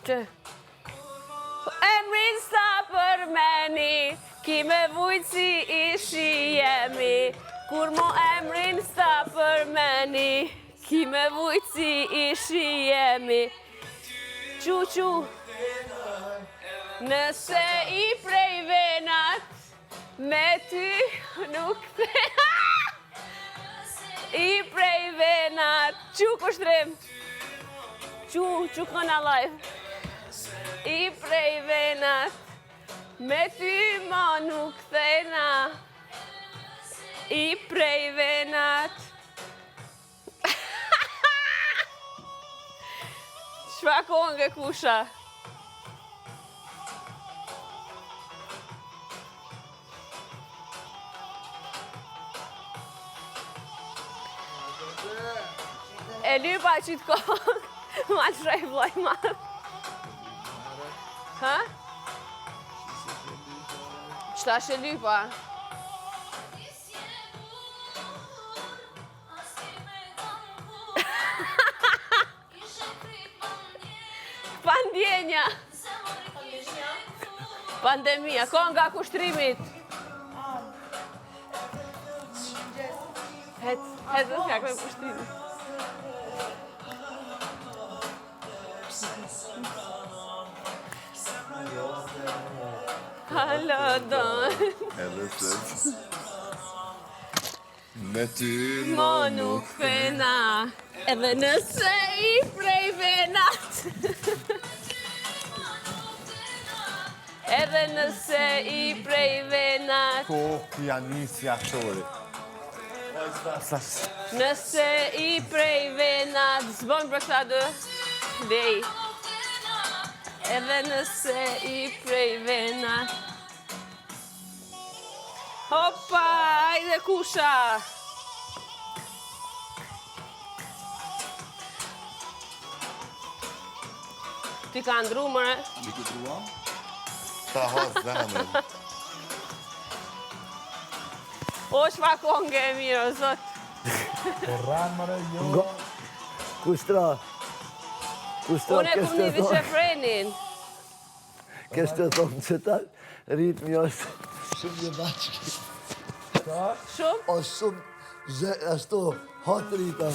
Që? Emrin sa përmeni, ki me vujt si ishi jemi. Kur mo emrin sa përmeni, ki me vujt si ishi jemi. Qu, nëse i prej venat, me ty nuk the. I prej venat, qu kushtrim. Qu këna live. I prej venat, me ty ma nuk thena. I prej venat. Shfa konge kusha? E lypa qitë kongë, ma të shrej vloj madhë. Ha? Qëta shë lypa? Pandjenja. Pandemia, konga kushtrimit. Hecë në fjak me kushtrimit. Halo, don. Edhe se me ty Mo nuk fena, edhe nëse i prej venat. Edhe nëse i prej venat. ko pianisja qori. Nëse i prej venat. Zbon për këta dë. Dej. Edhe nëse i prej venat. Hopa, ajde kusha. Ti ka ndru, mëre? Ti ku trua? Ta hasë zemën. O, shfa konge e mirë, o zot. Kushtra? Unë e kum një viqefrenin. Kështë të thonë që ta ritmi është shumë një bashkë. Shumë? O shumë, ashtu, hot rita.